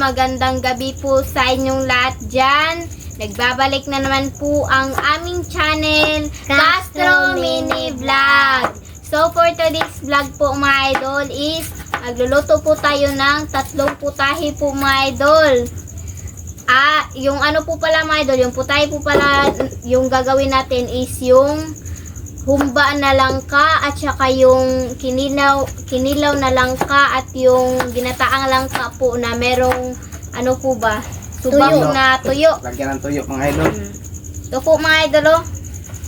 magandang gabi po sa inyong lahat dyan. Nagbabalik na naman po ang aming channel, Castro Mini Vlog. So for today's vlog po mga idol is magluluto po tayo ng tatlong putahe po mga idol. Yung ano po pala mga idol, yung putahe po pala, yung gagawin natin is yung humba na langka at saka yung kinilaw na langka at yung ginataang langka po na merong ano po ba? Subang na tuyo. Lagyan ng tuyo mga idol. Ito po mga idol oh.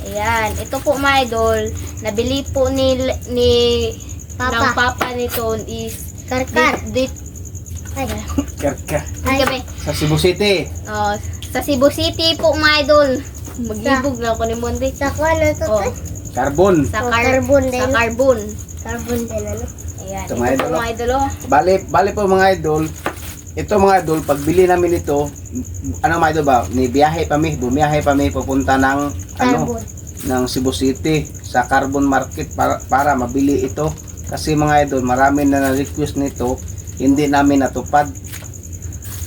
Ayan, ito po mga idol. Nabili po ni Papa. ng papa nito is Karkar. Karkar. Gabi. Sa Cebu City. Oh, sa Cebu City po mga idol. Maglibog na ako ni Monday. Sa kuha na to. Oh, Carbon. sa Carbon din. Sa carbon. Carbon din ano. Ayan, Ito, ito, mga po idol, mga idol oh. Bali po mga idol. Ito mga idol, pagbili namin ito, ano mga idol ba? Bumiyahe pa mi pupunta ng Carbon. ng Cebu City sa Carbon Market para mabili ito. Kasi mga idol, marami na na-request nito, hindi namin natupad.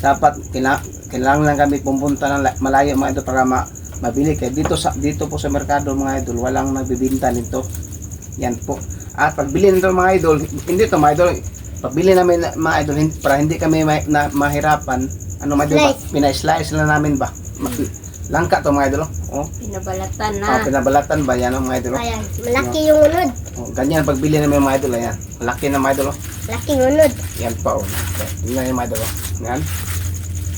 Dapat kailangan lang kami pumunta ng malayo mga idol para mabili. Kaya dito po sa merkado mga idol, walang nagbibinta nito. Yan po. At pagbili nito mga idol, hindi to mga idol, pagbili namin mga idol para hindi kami mahirapan. Ano mga idol, pina-slice lang namin ba? Langka to mga idol. Oh. Pinabalatan na. Pinabalatan ba yan mga idol? Ayan. Malaki yung unod. Oh, ganyan pagbili namin mga idol. Ayan. Malaki na mga idol. Laking unod. Yan pa oh. Yan yung mga idol. Yan.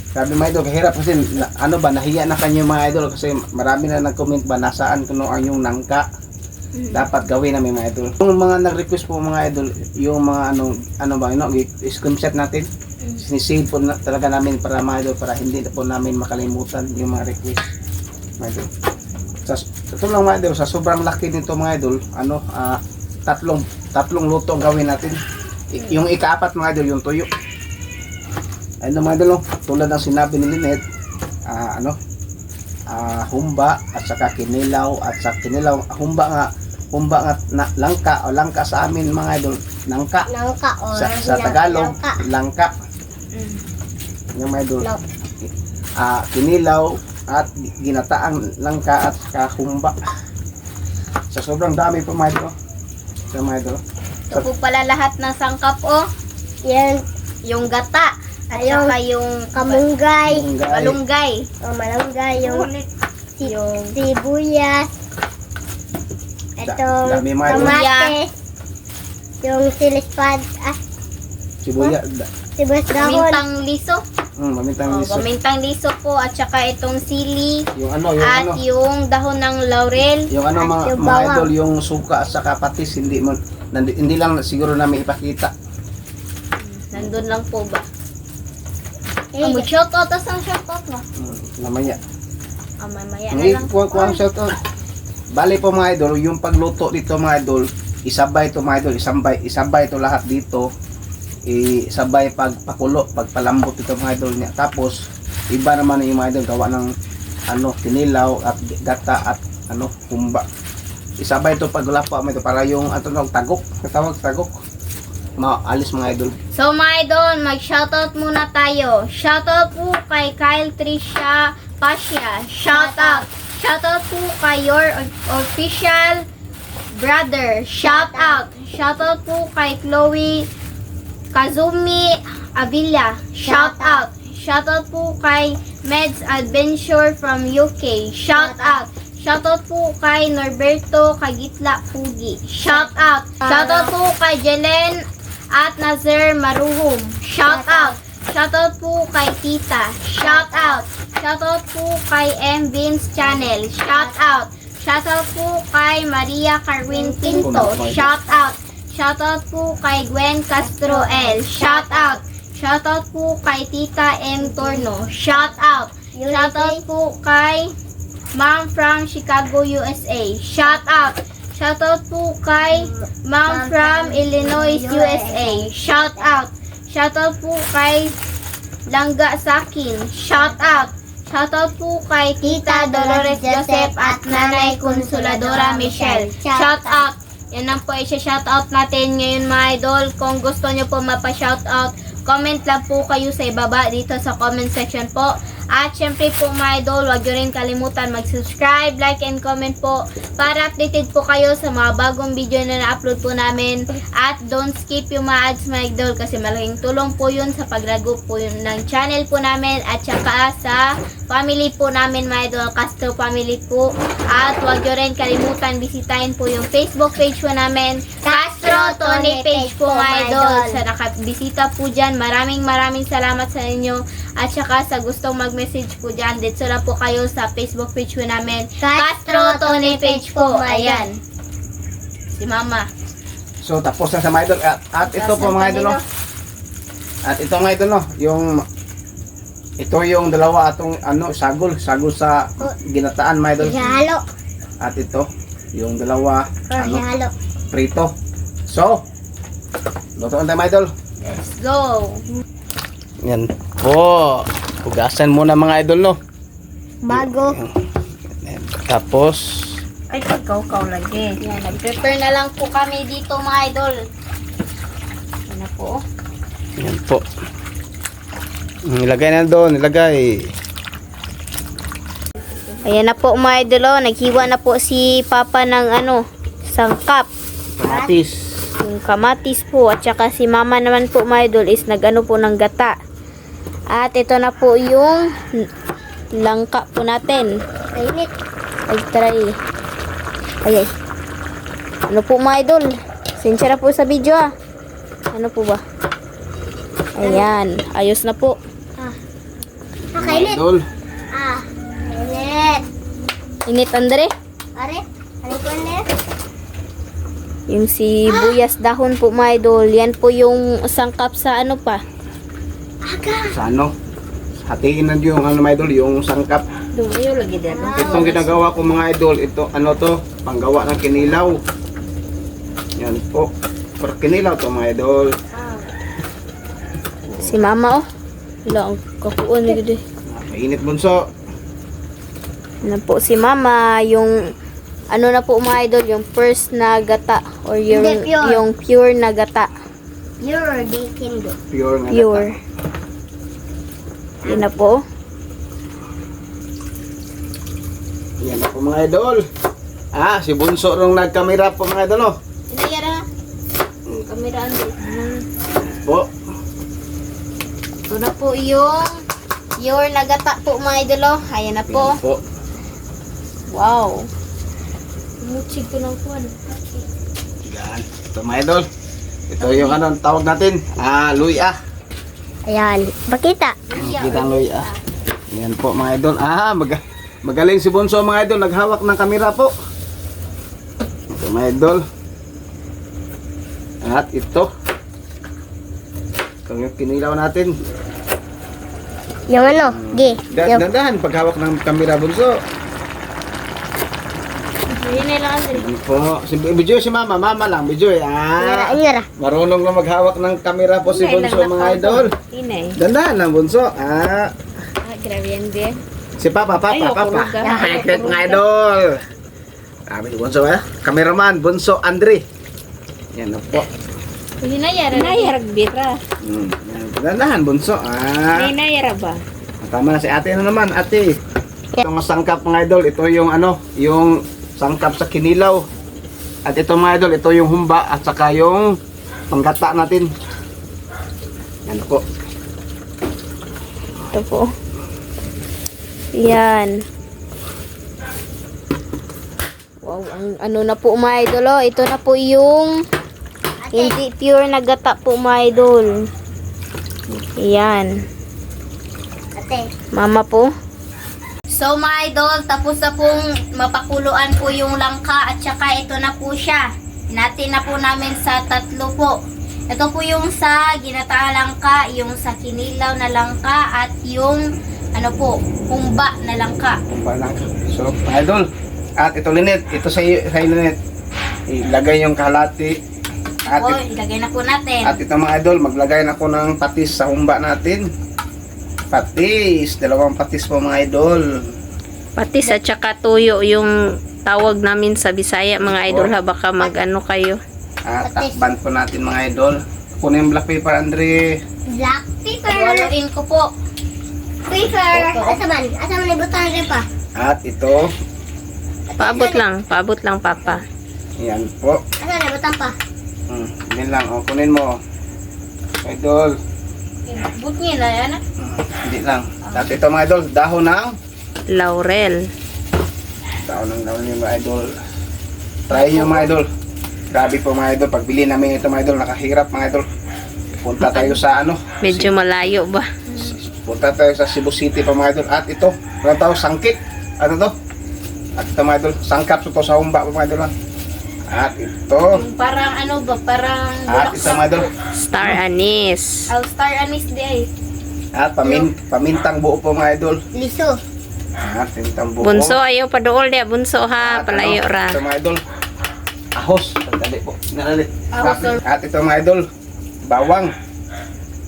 Sabi mga idol, kahirap kasi ano ba, nahiya na kanyo mga idol kasi marami na nag-comment ba nasaan kuno ang yung nangka. Dapat gawin namin mga idol. Yung mga nag-request po mga idol, yung mga ano ba, screenshot natin. Sinisave po talaga namin para mga idol, para hindi po namin makalimutan yung mga request mga idol. Ito lang mga idol, sa sobrang laki nito mga idol, tatlong luto ang gawin natin. Yung ikaapat mga idol, yung tuyo. Ayun mga idol, tulad ng sinabi ni Lynette, humba at saka kinilaw at sa kinilaw, humba nga langka sa amin mga idol, nangka. Langka o Sa Tagalog, langka. Yung mga idol, kinilaw at ginataang langka at saka humba. Sa sobrang dami po mga idol. Sa mga idol. Ito po pala lahat ng sangkap oh. Yan. Yung gata. At Ayun. saka yung Kamunggay. malunggay. O malunggay. Yung Yung sibuyas. Ito. Dami mga idol. Tomates. Yung silispad. Sibuyas. Sibuyas dahon. pamintang liso. Mamintang liso. Pamintang liso po at saka itong sili. Yung At yung dahon ng laurel. yung At yung mga bawang. idol, yung suka at saka patis, hindi lang siguro namin ipakita. Nandun lang po ba? Shoutout. Tapos ang shoutout mo. Namaya. Mamaya na Ngayon, lang kuha shout out. Bali po mga idol, yung pagluto dito mga idol, isabay to mga idol, isabay to lahat dito. Isabay pagpakulo, pagpalambot ito mga idol niya. Tapos iba naman yung mga idol gawa ng kinilaw at gata at humba. Isabay to paglapa mo ito para yung tagok, katawag tagok. Maalis mga idol. So mga idol, mag-shoutout muna tayo. Shoutout po kay Kyle Trisha Pasha. Shoutout. Shoutout po kay your official brother. Shoutout. Shoutout po kay Chloe Kazumi Avila. Shoutout. Shoutout po kay Meds Adventure from UK. Shoutout. Shoutout po kay Norberto Kagitla Pugi. Shoutout. Shoutout po kay Jelen at Nazir Maruhum. Shoutout. Shoutout po kay Tita. Shoutout. Shoutout po kay M. Vince Channel. Shoutout. Shoutout po kay Maria Carwin Pinto. Shoutout. Shoutout po kay Gwen Castro L. Shoutout. Shoutout po kay Tita M. Torno. Shoutout. Shoutout po kay Ma'am from Chicago, USA. Shoutout. Shoutout po kay Ma'am from Illinois, USA. Shoutout. Shoutout po kay Langga Sakin. Shoutout. Shoutout po kay Tita Dolores Joseph at Nanay Consoladora Michelle. Shoutout. Yan ang po i-shoutout natin ngayon mga idol. Kung gusto nyo po mapa-shoutout, Comment lang po kayo sa ibaba dito sa comment section po. At syempre po mga idol, huwag nyo rin kalimutan mag-subscribe, like, and comment po para updated po kayo sa mga bagong video na na-upload po namin. At don't skip yung mga ads mga idol kasi malaking tulong po yun sa paglago po yun ng channel po namin at saka sa family po namin mga idol, Castro family po. At huwag nyo rin kalimutan bisitahin po yung Facebook page po namin, Castro Tony page po mga idol. Sa nakabisita po dyan, maraming salamat sa inyo. At saka sa gustong mag-message po dyan, dito na po kayo sa Facebook page po namin, Castro Tony page po. Ayan. Si Mama. So tapos na sa mga idol. At ito po mga idol. No? At ito mga idol, no? Ito yung dalawa atong sagol sa ginataan mga idol. Halo. At ito yung dalawa Halo. prito. So, luto na tayo mga idol. Let's go. Yan po. Hugasan muna mga idol, no? Bago. Tapos, Ay, pagkaw-kaw lagi. Yan, nag-prepare na lang po kami dito mga idol. Yan na po. yan po. Nilagay na doon, nilagay. Ayan na po mga idol, oh. Naghiwa na po si Papa ng sangkap. Kamatis. Yung kamatis po. At saka si Mama naman po mga idol is nag-ano po ng gata. At ito na po yung langka po natin. Kainit. Ay, try. Ay. Ano po mga idol? Sensya na po sa video ah. Ano po ba? Ayan. Ayos na po. Kainit. Idol. Kainit. Init Andre. Are? Ano po ulit? Yung sibuyas dahon po mga idol. Yan po yung sangkap sa ano pa. Sa hatiin na yung mga idol, yung sangkap. Dumayo lagi din. Itong ginagawa ko mga idol, ito panggawa ng kinilaw. Yan po. For kinilaw to mga idol. Si Mama oh. Wala ang kakuan ni gede. Mainit bunso. Ano po si Mama, yung na po mga idol, yung first na gata or yung Hindi, pure. yung pure na gata. You're baking do. Pure nga. Pure. Yun na po. Yan na po mga idol. Si Bunso nung nagkamera po mga idol. Oh. Inayara. Kamera Po. Ito na po yung pure na gata po mga idol. Oh. Ayan na po. Yan po. Wow. Muchig ko ng kuwan. Yan. Ito mga idol. Ito yung tawag natin. Luya. Ayan. Bakita. Kita ang luya. Yan po mga idol. Magaling si Bunso mga idol. Naghawak ng kamera po. Ito mga idol. At ito. Ito yung kinilaw natin. Yung Gi. Yung Dandahan paghawak ng kamera Bunso. Yun na lang Andre. Yan po. Video si Mama. Mama lang. Video Ingara. Marunong na maghawak ng kamera po si Bunso mga idol. Inay. Dandahan lang Bunso. Grabe yan din. Si Papa. Ayoko, lugar. Pekret mga idol. Si Bunso Cameraman Bunso Andre. Yan na po. Inayara bira. Dandahan Bunso. Inayara ba? Tama na si ate na naman. Ate. Itong sangkap mga idol. Ito yung yung sangkap sa kinilaw. At ito mga idol. Ito yung humba at saka yung panggata natin. Yan po. Ito po. Yan. Wow, ang na po mga idol. Oh. Ito na po yung hindi pure na gata po mga idol. Yan. Ate. Mama po. So mga idol, tapos na pong mapakuluan po yung langka at saka ito na po siya. Natin na po namin sa 3 po. Ito po yung sa ginataang langka, yung sa kinilaw na langka at yung humba na langka. Humba lang. So mga idol. At ito Linet. Ito sa Linet. Ilagay yung kalati. At, Ilagay na po natin. at ito mga idol. Maglagay na ako ng patis sa humba natin. Patis. 2 patis po mga idol. Patis at saka tuyo yung tawag namin sa Bisaya mga idol ha, baka mag-ano kayo. At takban po natin mga idol. Kunin yung black paper, Andre. Black paper. Haluin ko po. Paper. Asa man? Asa man ibutan rin pa? At ito, Paabot lang, Papa. yan po. Asa na ibutan pa? Yan lang, o, kunin mo. Idol. But niya na yan. Hindi lang. At ito mga idol, dahon ng Laurel. dahon yung mga idol. Try nyo mga idol. Grabe po mga idol, pagbili namin ito mga idol, nakahirap mga idol. Punta tayo sa ano, Medyo malayo ba? punta tayo sa Cebu City pa mga idol. At ito, ano tao, sangkit. Ano to? At ito mga idol, sangkap ito sa humba po mga idol. At ito, Yung parang ano ba, parang at ito mga idol. Star anise. All Star Anis di ay. At pamintang buo po mga idol. Liso. At pamintang buo. Bunso, ayaw pa dool dia. Bunso ha, At palayo ano, ra. Ito mga idol. Ahos. Sandali po. Sandali. Ahos, sir. At ito mga idol. Bawang.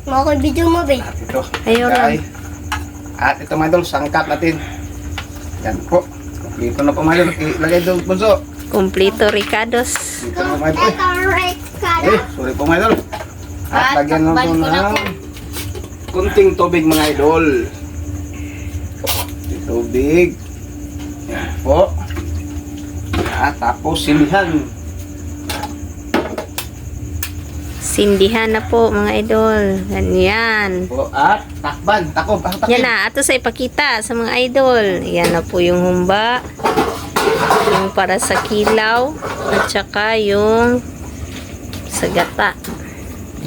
Mga ko video mo, be. At ito. Ayaw Kay. At ito mga idol. Sangkap natin. Yan po. Dito na po mga idol. Ilagay doon bunso. Kumplito Ricados. Dito na mga idol. Ito, red Sorry po mga idol. At At lagyan lang takpan po ko na ng po. kunting tubig mga idol. Tubig. Yan po. At tapos silihan. Sindihan na po mga idol. Ganyan. Po. At takban. Takob. Yan na, ato sa ipakita sa mga idol. Yan na po yung humba. Yung para sa kilaw. At saka yung sa gata.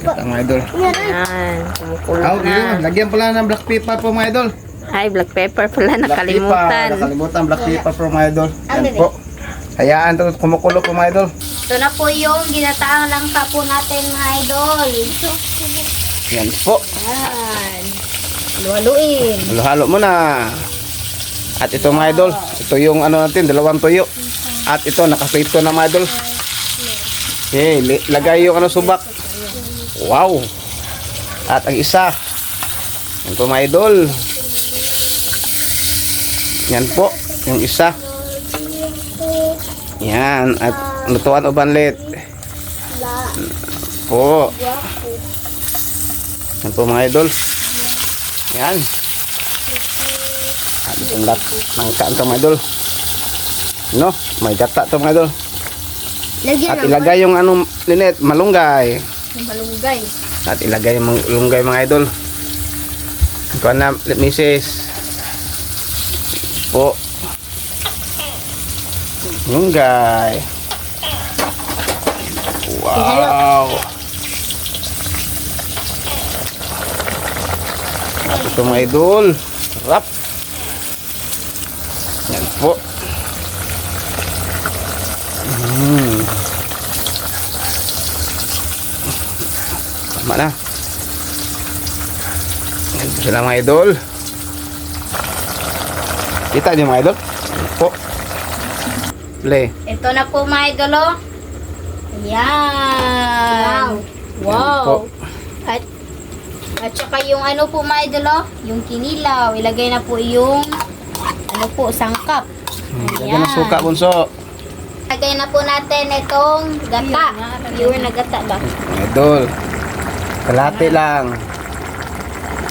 Mga idol. Yan. Kumukulo na. Lagyan pala ng black pepper po mga idol. Ay, black pepper pala. Black Nakalimutan. pepper. Nakalimutan black pepper po mga idol. Ano Yan po. Hayaan to kumukulo po mga idol. Ito na po yung ginataang langka po natin mga idol. Yan po. Yan. Haluin. Halo-halo mo na. At ito mga idol. Ito yung ano natin, dalawang tuyo. At ito nakaprito na mga idol. Okay, lagay yung ano subak. Wow. At ang isa. Yan po mga idol. Yan po. Yung isa. Yan. At lutuan ubanlit. Po. Yan po mga idol. Yan. At itong nangka ito mga idol. No? May gata ito mga idol. Lagyan At ilagay yung ano, Linet, malunggay. Yung malunggay. At ilagay yung malunggay mga idol. Ito na, misis. Po. Malunggay. Wow. At ito mga idol. Sarap. Yan po. Tama na. Yan po sila mga idol. Kita niyo mga idol? Yan po. Play. Ito na po mga idol oh. Ayan. Yan po. Wow. At saka yung ano po mga idol oh, yung kinilaw. Ilagay na po yung ano po, sangkap. Lagyan ng suka bunso. Lagay na po natin itong gata. Pure na gata ba? Mga idol. Kalate lang.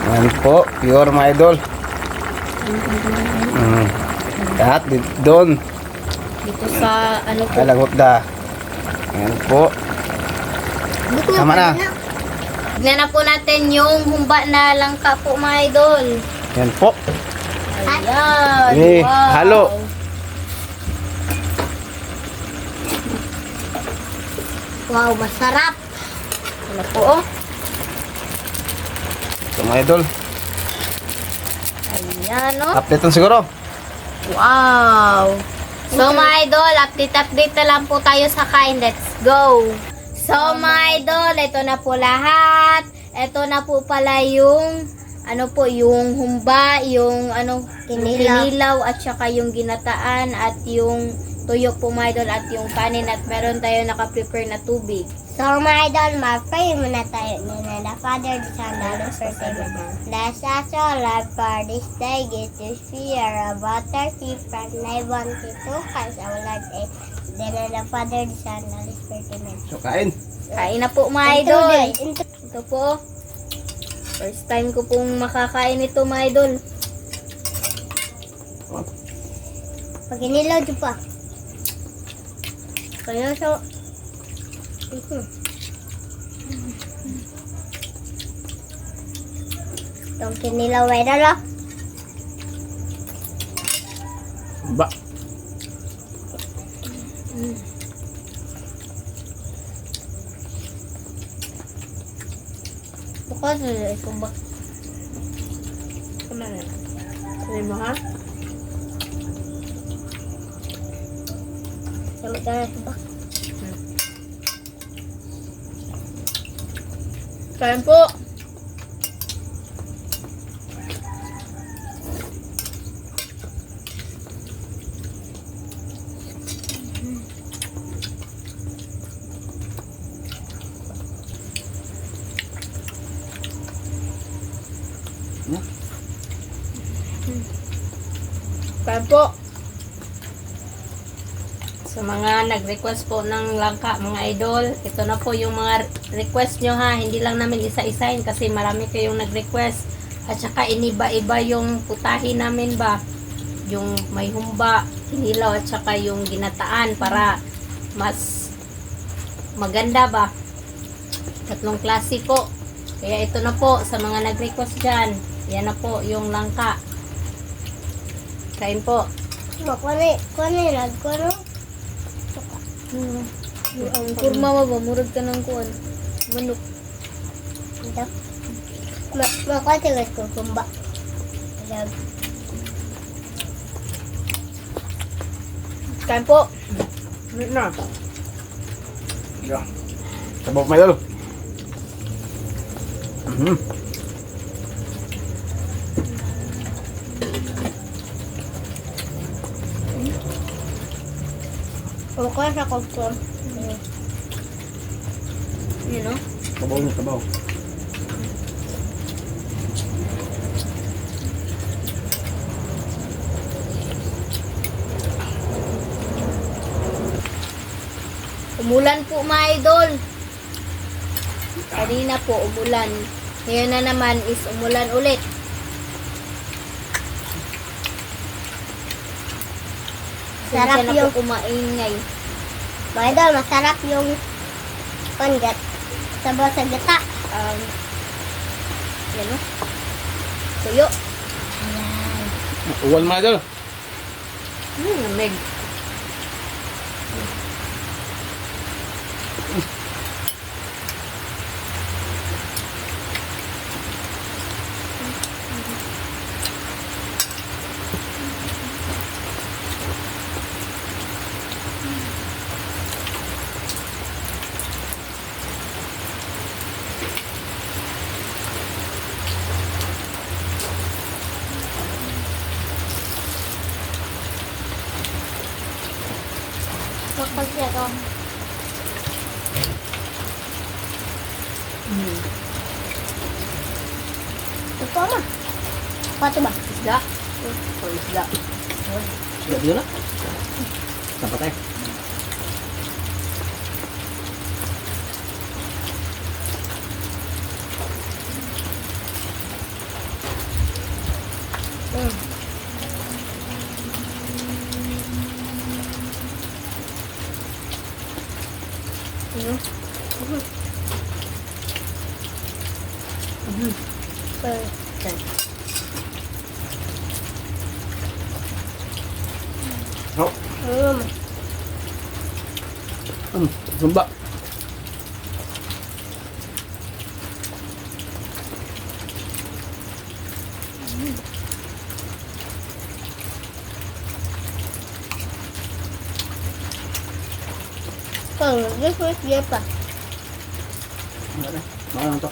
Yan po. Pure mga idol. Lahat doon. Dito sa ano po. Kalagot da. Yan po. Tama na. Tignan na po natin yung humba na langka po mga idol. Yan po. Ayan. Eh, Wow. halo. Wow, masarap. Ano po oh. Ito mga idol. Ayan oh. Update lang siguro. Wow! So mga idol, update na lang po tayo sa kain. Let's go! So mga idol, ito na po lahat. Ito na po pala yung ano po, yung humba, yung ano, kinilaw at saka yung ginataan at yung tuyo po mga idol at yung kanin at meron tayo naka-prepare na tubig. So, mga idol, mag-pray muna tayo. Nina the Father, the Son, and the Holy Spirit. Bless us, O Lord, for this day. Give us fear about our people. And I want you to cast our Lord. Then the Father, the Son, and the Holy Spirit. Amen. So kain. Kain na po mga idol. Ito po. First time ko pong makakain ito mga idol. Pag inilaw dyan pa. Kaya so... Itong kinilaw ay dala. Ba. Bukas na ito ba? Kumana. Sabi mo ha? Sama ka na ito ba? Kain po. Kain po. Sa mga nag-request po ng langka, mga idol, ito na po yung mga request nyo ha. Hindi lang namin isa-isahin kasi marami kayong nag-request. At saka iniba-iba yung putahe namin ba. Yung may humba, kinilaw at saka yung ginataan para mas maganda ba. Tatlong klase po. Kaya ito na po sa mga nag-request dyan. Yan na po yung langka. Kain po. Kuani, nagkuano? Ang kurma ba? Murag ka ng kuwan. Manok. Ito. Makatigas ko kumba. Alam. Kain po. Na. Yeah. Sabok may dalo. Okay sa kuko. Yun o. Sabaw niya, sabaw. Umulan po mga idol. Kanina po umulan. Ngayon na naman is umulan ulit. Sarap Sarap na yung- po kumaingay. Mga idol, masarap yung pangat. Sabaw sa gata. Yan o. Tuyo. Uwan mga dalo. Lamig. Kapag siya ko. Ito pa ma. Pato ba? Isda. O isda. Siya dito na. Dapat tayo. Oh, sumba. This dia pa. Mana to?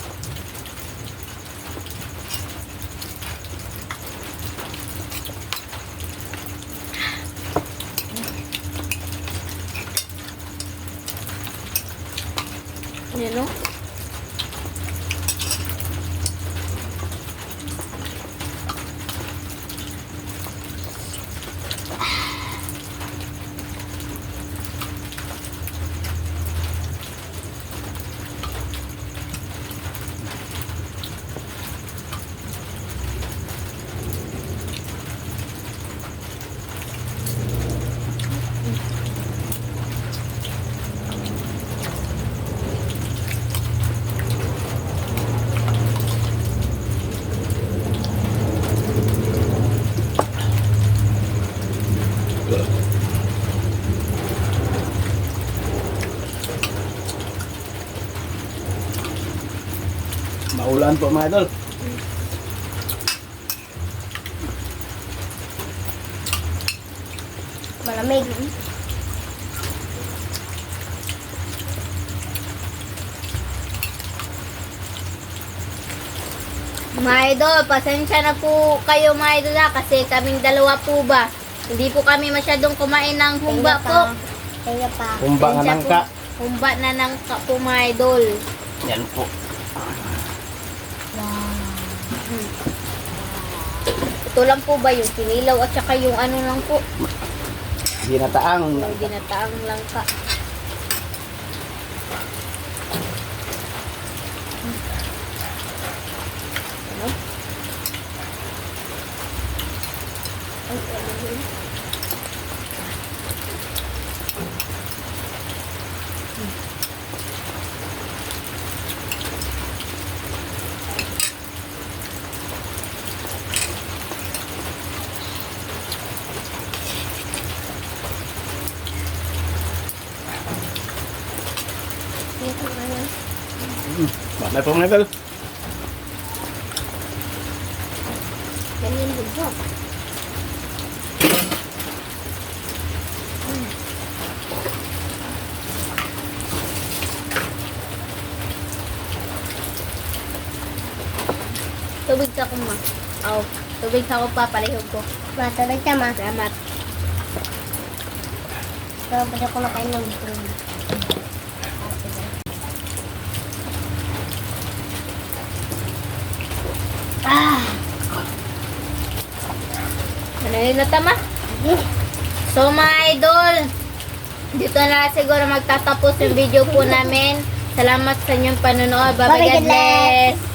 Yan o. Yan po mga idol. Malamig. Mga idol, pasensya na po kayo mga idol ha, kasi kaming dalawa po ba. Hindi po kami masyadong kumain ng humba po. Kaya pa. Kumba nga Pasensya nangka. po. Humba na nangka po mga idol. Yan po. Ito lang po ba yung kinilaw at saka yung ano lang po. Ginataang. Yung ginataang langka. Bakit po mga idol? Ganyan din po. Tubig sa ko ma. Oh, tubig sa ko pa, palihog ko. Matulog ka ma. Salamat. So, pwede ko makain ng tubig. Ano yun na tama? So mga idol, dito na siguro magtatapos yung video po namin. Salamat sa inyong panonood. Bye-bye, God bless!